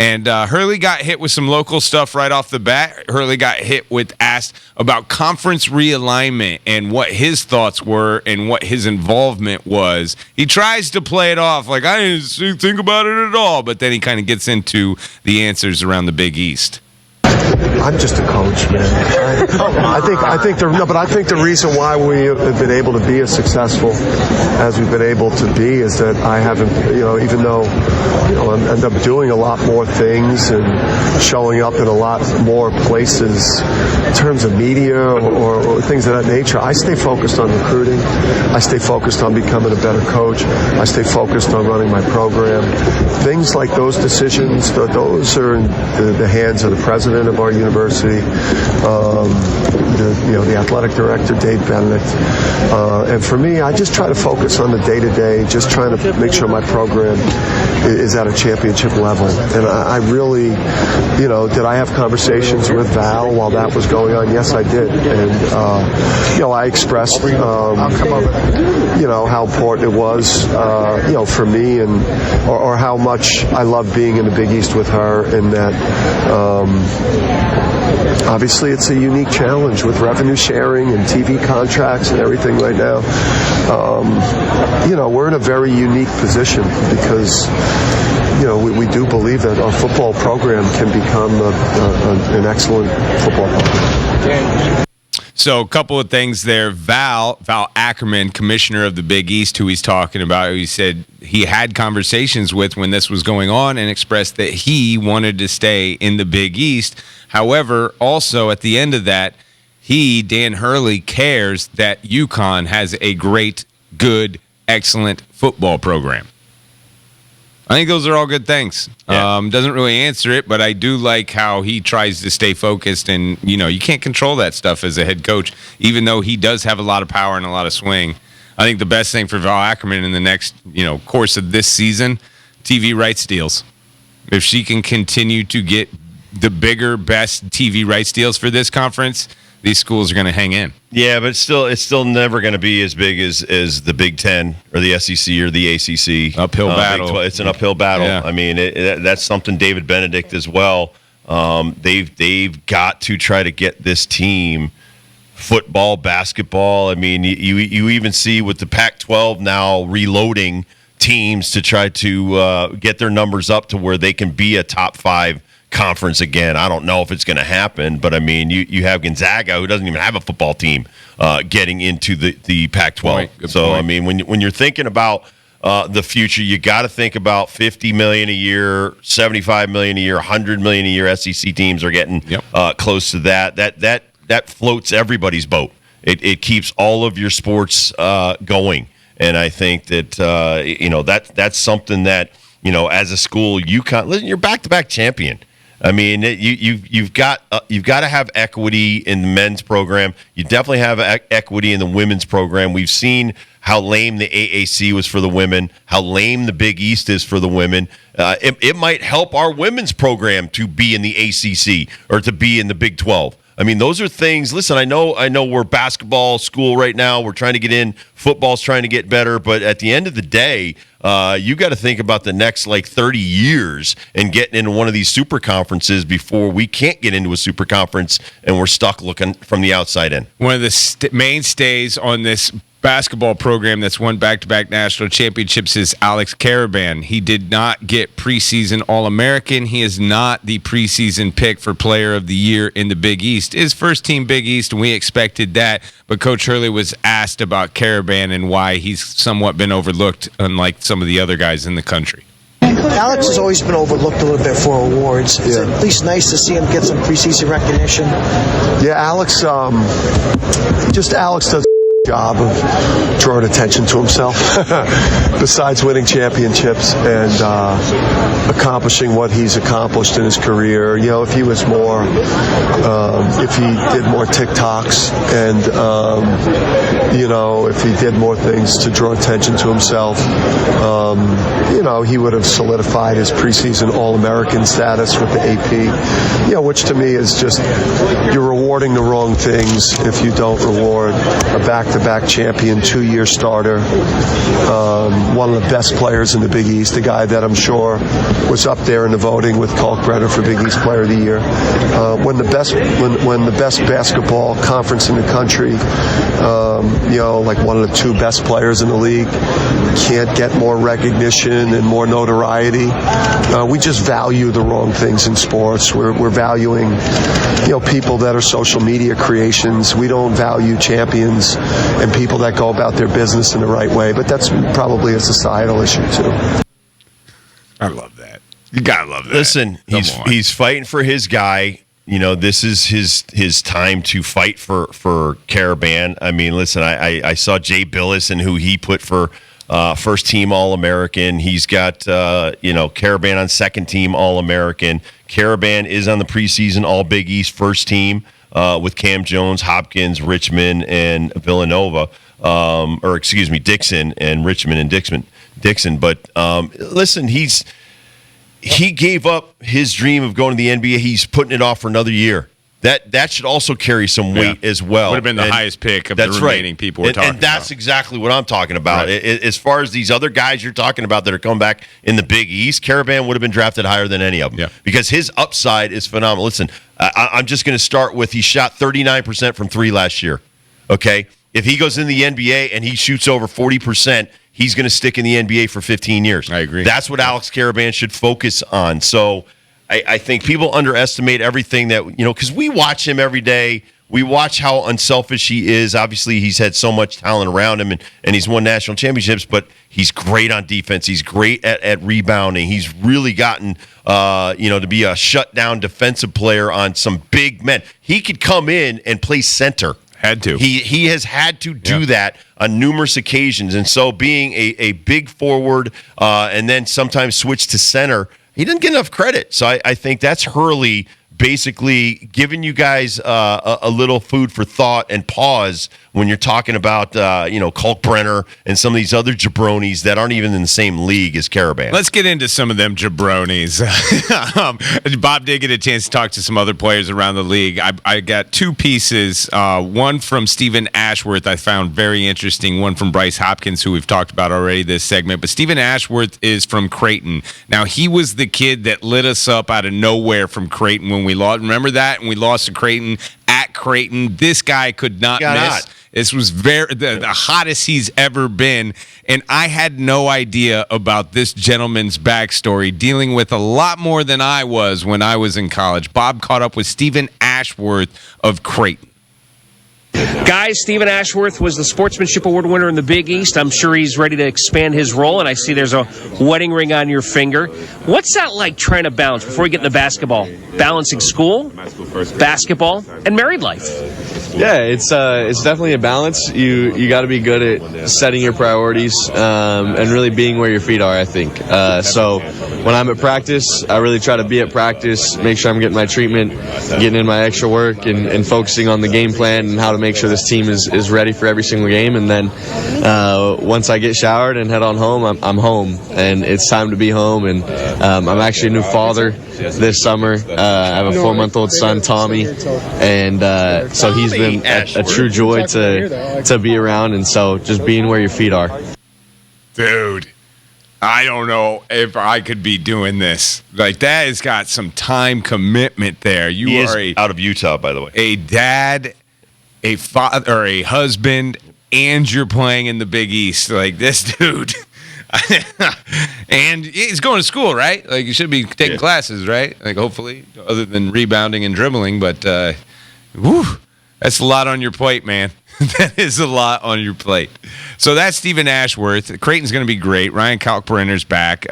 And Hurley got hit with some local stuff right off the bat. Hurley got hit with asked about conference realignment and what his thoughts were and what his involvement was. He tries to play it off like, I didn't think about it at all, but then he kind of gets into the answers around the Big East. I'm just a coach, man. I think the reason why we have been able to be as successful as we've been able to be is that I haven't, even though, I end up doing a lot more things and showing up in a lot more places in terms of media or things of that nature. I stay focused on recruiting. I stay focused on becoming a better coach. I stay focused on running my program. Things like those decisions, those are in the hands of the president of our university, the athletic director, Dave Benedict. And for me, I just try to focus on the day-to-day, just trying to make sure my program is at a championship level. And I really, did I have conversations with Val while that was going on? Yes, I did. And, I expressed, how important it was, for me or how much I love being in the Big East with her, and that, obviously, it's a unique challenge with revenue sharing and TV contracts and everything right now. We're in a very unique position because, we do believe that our football program can become an excellent football program. So a couple of things there. Val Ackerman, commissioner of the Big East, who he's talking about, he said he had conversations with when this was going on and expressed that he wanted to stay in the Big East. However, also at the end of that, Dan Hurley, cares that UConn has a great, good, excellent football program. I think those are all good things. Yeah. Doesn't really answer it, but I do like how he tries to stay focused. And, you can't control that stuff as a head coach, even though he does have a lot of power and a lot of swing. I think the best thing for Val Ackerman in the next, course of this season, TV rights deals. If she can continue to get the bigger, best TV rights deals for this conference, these schools are going to hang in. Yeah, but it's still never going to be as big as the Big Ten or the SEC or the ACC. Uphill battle. It's an uphill battle. Yeah. I mean, that's something David Benedict as well. They've got to try to get this team football, basketball. I mean, you even see with the Pac-12 now reloading teams to try to get their numbers up to where they can be a top 5 conference again. I don't know if it's going to happen, but I mean, you have Gonzaga, who doesn't even have a football team, getting into the Pac-12. So, I mean, when you're thinking about the future, you got to think about $50 million a year, $75 million a year, $100 million a year. SEC teams are getting close to that. That floats everybody's boat. It keeps all of your sports going, and I think that that's something that as a school, UConn. Listen, you're back-to-back champion. I mean, you've got to have equity in the men's program. You definitely have equity in the women's program. We've seen how lame the AAC was for the women, how lame the Big East is for the women. It might help our women's program to be in the ACC or to be in the Big 12. I mean, those are things. Listen, I know we're basketball school right now. We're trying to get in. Football's trying to get better. But at the end of the day, you got to think about the next 30 years and getting into one of these super conferences before we can't get into a super conference and we're stuck looking from the outside in. One of the mainstays on this basketball program that's won back-to-back national championships is Alex Caravan. He did not get preseason All-American. He is not the preseason pick for Player of the Year in the Big East. His first team Big East, and we expected that. But Coach Hurley was asked about Caravan and why he's somewhat been overlooked, unlike some of the other guys in the country. Alex has always been overlooked a little bit for awards. It's at least nice to see him get some preseason recognition. Yeah, Alex does job of drawing attention to himself besides winning championships and accomplishing what he's accomplished in his career. If he was more if he did more TikToks and if he did more things to draw attention to himself, he would have solidified his preseason All-American status with the AP, which to me is just, you're rewarding the wrong things if you don't reward a back-to-back champion, 2-year starter, one of the best players in the Big East, a guy that I'm sure was up there in the voting with Kalkbrenner for Big East Player of the Year. When the best basketball conference in the country, like one of the 2 best players in the league, can't get more recognition and more notoriety. We just value the wrong things in sports. We're valuing, people that are social media creations. We don't value champions and people that go about their business in the right way. But that's probably a societal issue too. I love that. You gotta love that. Listen, he's fighting for his guy. This is his time to fight for Karaban. I mean, listen, I saw Jay Billis and who he put for first team All-American. He's got Karaban on second team All-American. Karaban is on the preseason All Big East first team with Cam Jones, Hopkins, Richmond, and Villanova. Dixon and Richmond and Dixon. But listen, he gave up his dream of going to the NBA. He's putting it off for another year. That should also carry some weight as well. Would have been the highest pick of the remaining people we're talking about. And that's exactly what I'm talking about. Right. As far as these other guys you're talking about that are coming back in the Big East, Karaban would have been drafted higher than any of them because his upside is phenomenal. Listen, I'm just going to start with he shot 39% from 3 last year. Okay? If he goes in the NBA and he shoots over 40%, he's going to stick in the NBA for 15 years. I agree. That's what Alex Karaban should focus on. So I think people underestimate everything that, because we watch him every day. We watch how unselfish he is. Obviously, he's had so much talent around him, and he's won national championships, but he's great on defense. He's great at rebounding. He's really gotten, to be a shutdown defensive player on some big men. He could come in and play center. Had to. He has had to do that on numerous occasions. And so being a big forward and then sometimes switch to center, he didn't get enough credit. So I think that's Hurley basically giving you guys a little food for thought and pause when you're talking about, Kalkbrenner and some of these other jabronis that aren't even in the same league as Karaban. Let's get into some of them jabronis. Bob did get a chance to talk to some other players around the league. I got 2 pieces. One from Stephen Ashworth I found very interesting. One from Bryce Hopkins, who we've talked about already this segment. But Stephen Ashworth is from Creighton. Now, he was the kid that lit us up out of nowhere from Creighton when we lost. Remember that? And we lost to Creighton at Creighton. This guy could not miss. This was the hottest he's ever been, and I had no idea about this gentleman's backstory, dealing with a lot more than I was when I was in college. Bob caught up with Stephen Ashworth of Creighton. Guys, Stephen Ashworth was the Sportsmanship Award winner in the Big East. I'm sure he's ready to expand his role, and I see there's a wedding ring on your finger. What's that like trying to balance, before we get into basketball, balancing school, basketball, and married life? Yeah, it's definitely a balance. You got to be good at setting your priorities and really being where your feet are, I think. So when I'm at practice, I really try to be at practice, make sure I'm getting my treatment, getting in my extra work, and focusing on the game plan and how to make sure this team is ready for every single game. And then once I get showered and head on home, I'm home, and it's time to be home. And I'm actually a new father this summer. I have a 4-month-old son, Tommy, and so he's been a true joy to be around. And so just being where your feet are. Dude, I don't know if I could be doing this. Like, that has got some time commitment there. He is out of Utah, by the way. A dad, a father, or a husband, and you're playing in the Big East. Like, this dude. And he's going to school, right? Like, you should be taking classes, right? Like, hopefully, other than rebounding and dribbling. But, that's a lot on your plate, man. That is a lot on your plate. So that's Stephen Ashworth. Creighton's going to be great. Ryan Kalkbrenner's back.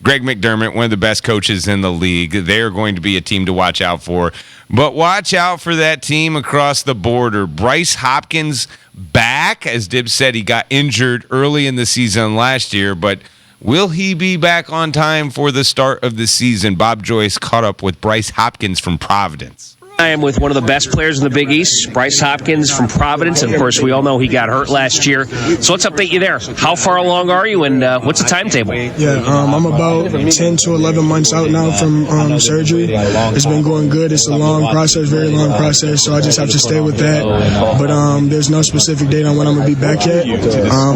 Greg McDermott, one of the best coaches in the league. They're going to be a team to watch out for. But watch out for that team across the border. Bryce Hopkins back. As Dib said, he got injured early in the season last year. But will he be back on time for the start of the season? Bob Joyce caught up with Bryce Hopkins from Providence. I am with one of the best players in the Big East, Bryce Hopkins from Providence. And, of course, we all know he got hurt last year. So let's update you there. How far along are you, and what's the timetable? Yeah, I'm about 10 to 11 months out now from surgery. It's been going good. It's a long process, very long process, so I just have to stay with that. But there's no specific date on when I'm going to be back yet.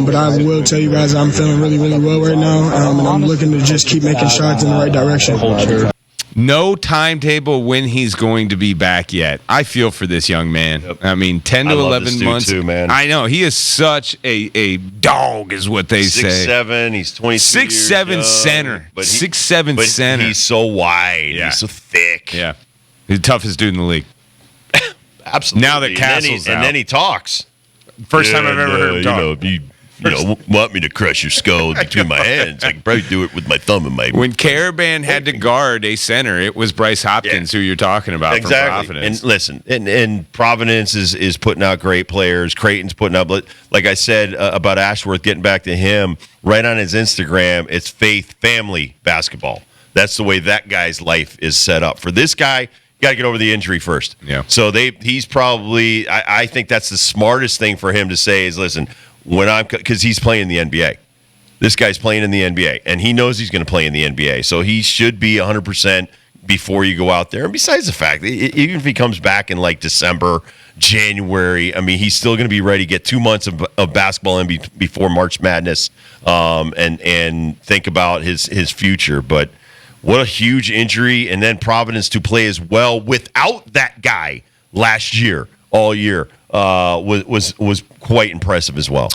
But I will tell you guys I'm feeling really, really well right now, and I'm looking to just keep making strides in the right direction. No timetable when he's going to be back yet. I feel for this young man. Yep. I mean, 10 to 11 months. Too, man. I know. He is such a dog, is what they say. 6'7", he's 22 6'7" years center. But 6'7" center. He's so wide. Yeah. He's so thick. Yeah. He's the toughest dude in the league. Absolutely. Now that Castle's out. And then he talks. First time I've ever heard him talk. You want me to crush your skull between my hands? I can probably do it with my thumb and my. When Caravan had to guard a center, it was Bryce Hopkins who you're talking about from Providence. And listen, and Providence is putting out great players. Creighton's putting out, like I said about Ashworth, getting back to him, right on his Instagram, it's faith, family basketball. That's the way that guy's life is set up. For this guy, you got to get over the injury first. Yeah. So he's probably, I think that's the smartest thing for him to say is, listen, because he's playing in the NBA. This guy's playing in the NBA, and he knows he's going to play in the NBA. So he should be 100% before you go out there. And besides the fact, even if he comes back in like December, January, I mean, he's still going to be ready to get 2 months of basketball in before March Madness, and think about his future. But what a huge injury, and then Providence to play as well without that guy last year, all year. Was quite impressive as well.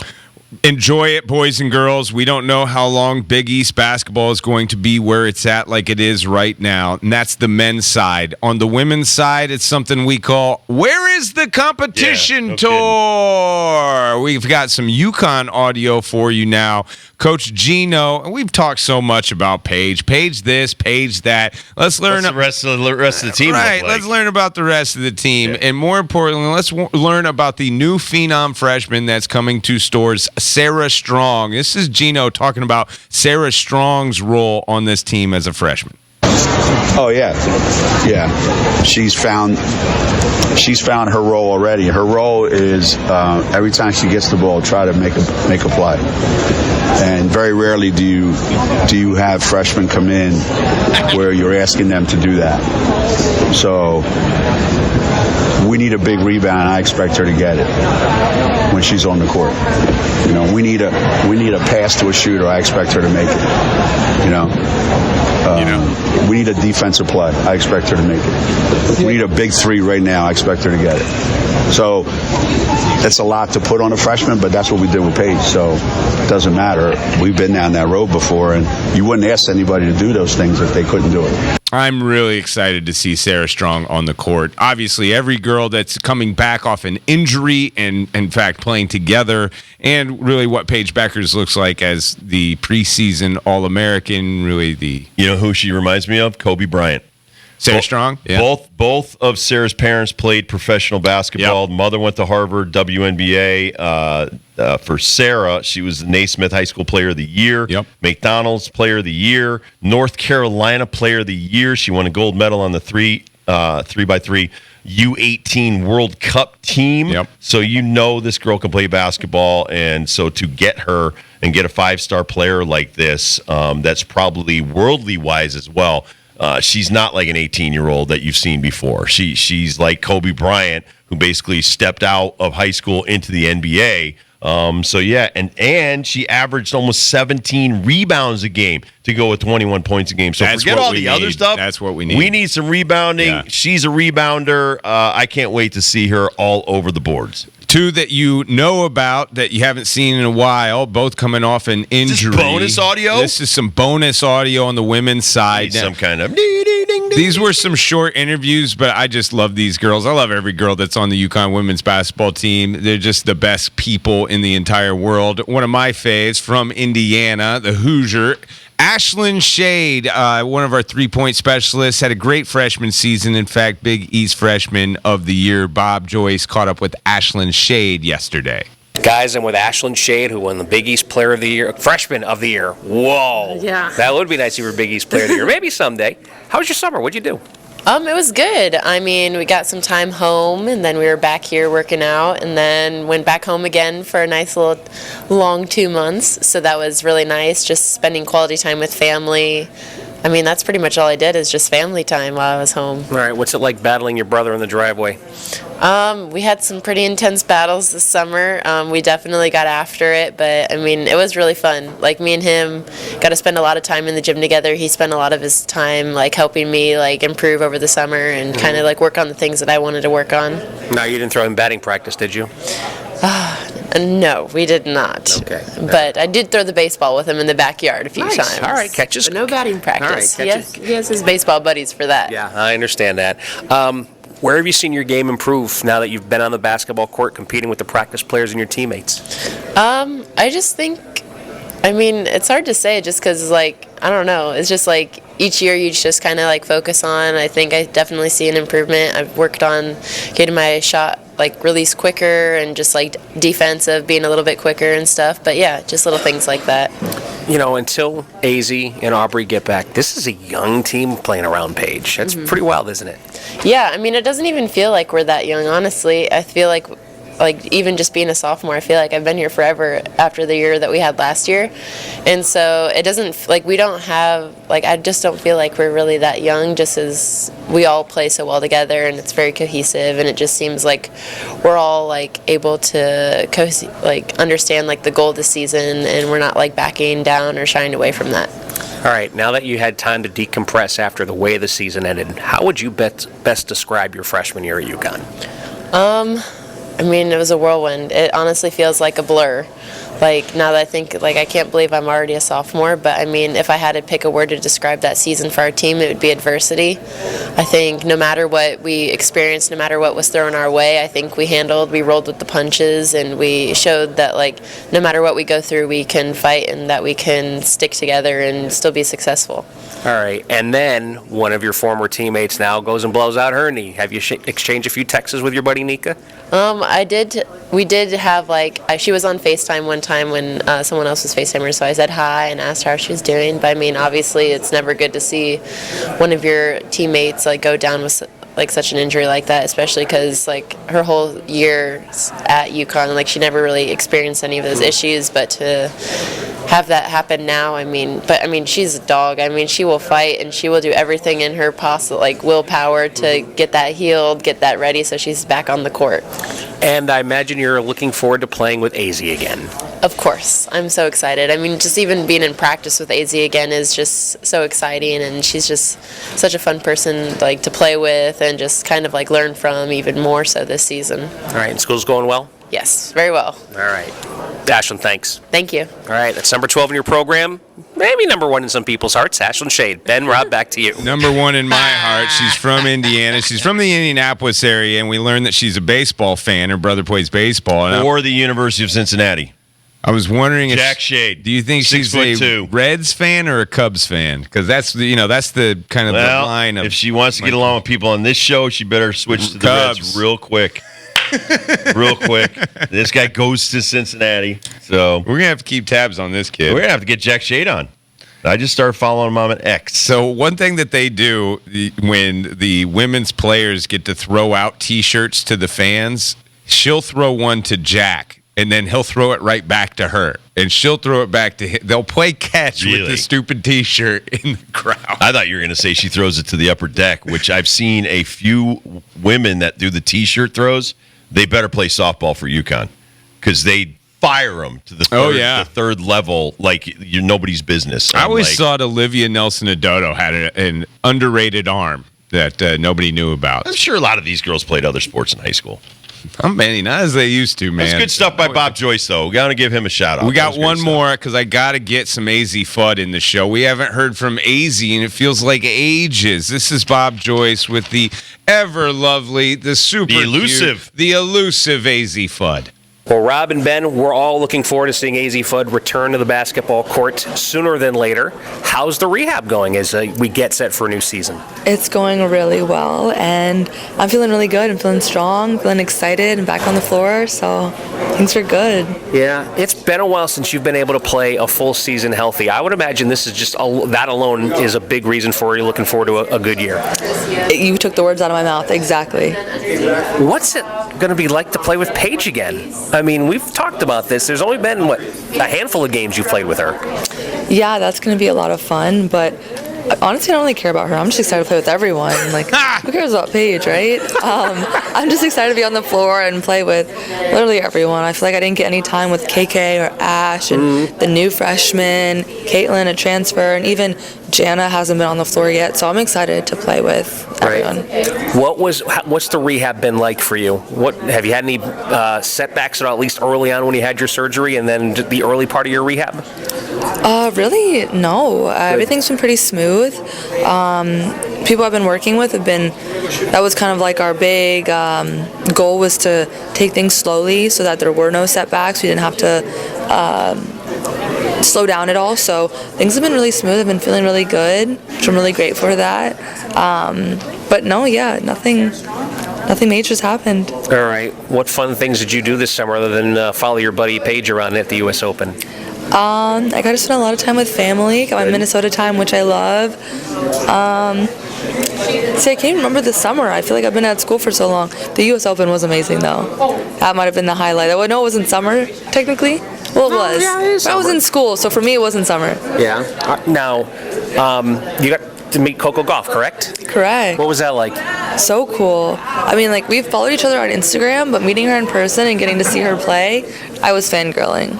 Enjoy it, boys and girls. We don't know how long Big East basketball is going to be where it's at like it is right now, and that's the men's side. On the women's side, it's something we call Where is the Competition Tour? We've got some UConn audio for you now. Coach Geno, and we've talked so much about Paige this, Paige that. Let's learn the rest of the team. Right, let's learn about the rest of the team. And more importantly, let's learn about the new phenom freshman that's coming to stores, Sarah Strong. This is Geno talking about Sarah Strong's role on this team as a freshman. Oh yeah. She's found her role already. Her role is every time she gets the ball, try to make a play. And very rarely do you have freshmen come in where you're asking them to do that. So we need a big rebound. I expect her to get it when she's on the court. You know, we need a pass to a shooter. I expect her to make it. We need a defensive play. I expect her to make it. We need a big three right now. I expect her to get it. So it's a lot to put on a freshman, but that's what we did with Paige. So it doesn't matter. We've been down that road before, and you wouldn't ask anybody to do those things if they couldn't do it. I'm really excited to see Sarah Strong on the court. Obviously, every girl that's coming back off an injury and, in fact, playing together, and really what Paige Beckers looks like as the preseason All-American, really the... You know who she reminds me of? Kobe Bryant. Sarah Strong? Yeah. Both of Sarah's parents played professional basketball. Yep. Mother went to Harvard, WNBA. For Sarah, she was the Naismith High School Player of the Year. Yep. McDonald's Player of the Year. North Carolina Player of the Year. She won a gold medal on the 3x3 U18 World Cup team. Yep. So this girl can play basketball. And so to get her and get a 5-star player like this, that's probably worldly wise as well. She's not like an 18-year-old that you've seen before. She's like Kobe Bryant, who basically stepped out of high school into the NBA. And she averaged almost 17 rebounds a game to go with 21 points a game. So forget all the other stuff. That's what we need. We need some rebounding. Yeah. She's a rebounder. I can't wait to see her all over the boards. Two that you know about that you haven't seen in a while, both coming off an injury. Is this bonus audio? This is some bonus audio on the women's side. Some kind of... These were some short interviews, but I just love these girls. I love every girl that's on the UConn women's basketball team. They're just the best people in the entire world. One of my faves from Indiana, the Hoosier, Ashlyn Shade, one of our three-point specialists, had a great freshman season. In fact, Big East Freshman of the Year. Bob Joyce caught up with Ashlyn Shade yesterday. Guys, I'm with Ashlyn Shade, who won the Big East Player of the Year, Freshman of the Year. Whoa. Yeah. That would be nice if you were Big East Player of the Year. Maybe someday. How was your summer? What'd you do? It was good. I mean, we got some time home, and then we were back here working out, and then went back home again for a nice little long 2 months. So that was really nice, just spending quality time with family. I mean, that's pretty much all I did is just family time while I was home. All right, what's it like battling your brother in the driveway? We had some pretty intense battles this summer. We definitely got after it, but I mean, it was really fun. Like, me and him got to spend a lot of time in the gym together. He spent a lot of his time like helping me like improve over the summer and kind of like work on the things that I wanted to work on. No, you didn't throw him batting practice, did you? No, we did not. Okay. But I did throw the baseball with him in the backyard a few times. All right, catches. But no batting practice. All right, catches. He has his baseball buddies for that. Yeah, I understand that. Where have you seen your game improve now that you've been on the basketball court competing with the practice players and your teammates? I just think, I mean, it's hard to say just because, like, I don't know. It's just like each year you just kind of like focus on. I think I definitely see an improvement. I've worked on getting my shot like release quicker and just like defensive, being a little bit quicker and stuff. But yeah, just little things like that. You know, until AZ and Aubrey get back, this is a young team playing around Page. That's pretty wild, isn't it? Yeah, I mean, it doesn't even feel like we're that young, honestly. I feel like even just being a sophomore, I feel like I've been here forever after the year that we had last year. And so it doesn't, like, we don't have, like, I just don't feel like we're really that young, just as we all play so well together and it's very cohesive, and it just seems like we're all, like, able to, understand, like, the goal of the season, and we're not, like, backing down or shying away from that. All right, now that you had time to decompress after the way the season ended, how would you best describe your freshman year at UConn? I mean, it was a whirlwind. It honestly feels like a blur. Like, now that I think, like, I can't believe I'm already a sophomore, but I mean, if I had to pick a word to describe that season for our team, it would be adversity. I think no matter what we experienced, no matter what was thrown our way, I think we rolled with the punches, and we showed that, like, no matter what we go through, we can fight and that we can stick together and still be successful. All right, and then one of your former teammates now goes and blows out her knee. Have you exchanged a few texts with your buddy Nika? I did. We did have, like, she was on FaceTime one time when someone else was FaceTiming, so I said hi and asked her how she was doing. But I mean, obviously, it's never good to see one of your teammates like go down with like such an injury like that, especially because like her whole year at UConn, like, she never really experienced any of those issues. But to have that happen now, I mean, she's a dog. I mean, she will fight and she will do everything in her possible, like, willpower to get that healed, get that ready, so she's back on the court. And I imagine you're looking forward to playing with AZ again. Of course. I'm so excited. I mean, just even being in practice with AZ again is just so exciting, and she's just such a fun person, like, to play with and just kind of, like, learn from even more so this season. All right, and school's going well? Yes, very well. All right. Ashlyn, thanks. Thank you. All right, that's number 12 in your program. Maybe number 1 in some people's hearts. Ashlyn Shade. Ben, Rob, back to you. Number 1 in my heart. She's from Indiana. She's from the Indianapolis area, and we learned that she's a baseball fan. Her brother plays baseball. Or the University of Cincinnati. I was wondering Jack Shade. Do you think she's a 6'2" Reds fan or a Cubs fan? Because that's the kind of the line of. If she wants to get along with people on this show, she better switch to the Cubs Reds real quick. Real quick. This guy goes to Cincinnati. So we're gonna have to keep tabs on this kid. We're gonna have to get Jack Shade on. I just started following him on X. So one thing that they do when the women's players get to throw out T-shirts to the fans, she'll throw one to Jack, and then he'll throw it right back to her, and she'll throw it back to him. They'll play catch with the stupid T-shirt in the crowd. I thought you were going to say she throws it to the upper deck, which I've seen a few women that do the T-shirt throws. They better play softball for UConn because they fire them to the third level like you're nobody's business. I always thought Olivia Nelson-Odoto had an underrated arm that nobody knew about. I'm sure a lot of these girls played other sports in high school. Not as they used to, man. That's good stuff by Bob Joyce, though. We got to give him a shout out. We got one more because I got to get some AZ FUD in the show. We haven't heard from AZ, and it feels like ages. This is Bob Joyce with the ever lovely, the super elusive AZ FUD. Well, Rob and Ben, we're all looking forward to seeing AZ Fudd return to the basketball court sooner than later. How's the rehab going as we get set for a new season? It's going really well, and I'm feeling really good. I'm feeling strong, feeling excited, and back on the floor, so things are good. Yeah, it's been a while since you've been able to play a full season healthy. I would imagine this is just that alone is a big reason for you looking forward to a good year. You took the words out of my mouth, exactly. What's it going to be like to play with Paige again? I mean, we've talked about this. There's only been, a handful of games you've played with her. Yeah, that's going to be a lot of fun, but honestly, I don't really care about her. I'm just excited to play with everyone. Like, who cares about Paige, right? I'm just excited to be on the floor and play with literally everyone. I feel like I didn't get any time with KK or Ash and the new freshman, Caitlin, a transfer, and even Jana hasn't been on the floor yet. So I'm excited to play with everyone. What's the rehab been like for you? What have you had any setbacks at least early on when you had your surgery, and then the early part of your rehab? Really, no. Everything's been pretty smooth. People I've been working with that was kind of like our big goal, was to take things slowly so that there were no setbacks. We didn't have to slow down at all. So things have been really smooth. I've been feeling really good, which I'm really grateful for that. But no, nothing major's happened. All right. What fun things did you do this summer other than follow your buddy Paige around at the U.S. Open? I got to spend a lot of time with family. Got my Minnesota time, which I love. See, I can't even remember the summer. I feel like I've been at school for so long. The U.S. Open was amazing, though. That might have been the highlight. I know it wasn't summer, technically. Well, it was. Yeah, it is I was in school, so for me, it wasn't summer. Yeah. Now, you got to meet Coco Gauff, correct? Correct. What was that like? So cool. I mean, we've followed each other on Instagram, but meeting her in person and getting to see her play, I was fangirling.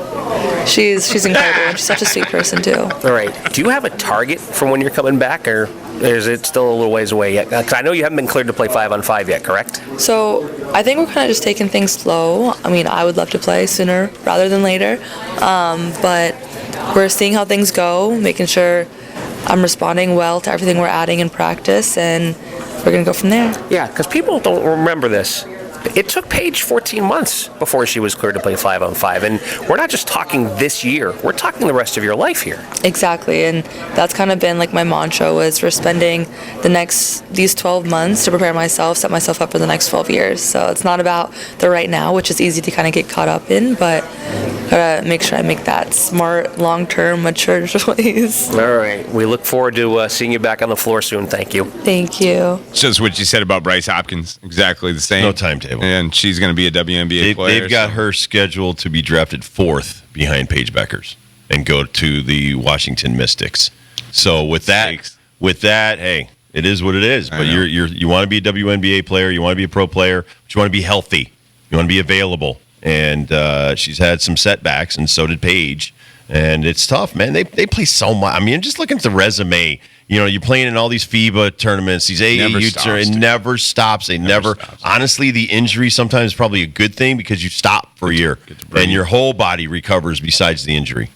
She's incredible, and she's such a sweet person, too. All right. Do you have a target for when you're coming back, or is it still a little ways away yet? Because I know you haven't been cleared to play 5-on-5 yet, correct? So I think we're kind of just taking things slow. I mean, I would love to play sooner rather than later, but we're seeing how things go, making sure I'm responding well to everything we're adding in practice, and we're going to go from there. Yeah, because people don't remember this. It took Paige 14 months before she was cleared to play 5-on-5, and we're not just talking this year. We're talking the rest of your life here. Exactly, and that's kind of been my mantra, was we're spending these 12 months to prepare myself, set myself up for the next 12 years. So it's not about the right now, which is easy to kind of get caught up in, but gotta make sure I make that smart, long-term, mature choice. All right. We look forward to seeing you back on the floor soon. Thank you. Thank you. Just what you said about Bryce Hopkins. Exactly the same. No timetable. And she's going to be a WNBA player. They've got her scheduled to be drafted 4th behind Paige Beckers and go to the Washington Mystics. So with that, hey, it is what it is. But you want to be a WNBA player, you want to be a pro player, but you want to be healthy, you want to be available. And she's had some setbacks, and so did Paige. And it's tough, man. They play so much. I mean, just looking at the resume, you're playing in all these FIBA tournaments, these AAU tournaments. It never stops. They never stops. Honestly, the injury sometimes is probably a good thing because you stop for a year, and your whole body recovers besides the injury.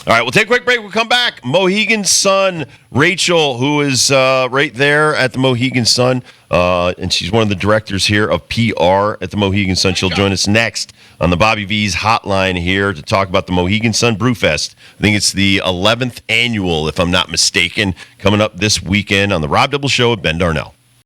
All right, we'll take a quick break. We'll come back. Mohegan Sun, Rachel, who is right there at the Mohegan Sun, and she's one of the directors here of PR at the Mohegan Sun. She'll join us next on the Bobby V's hotline here to talk about the Mohegan Sun Brewfest. I think it's the 11th annual, if I'm not mistaken, coming up this weekend on the Rob Dibble Show with Ben Darnell.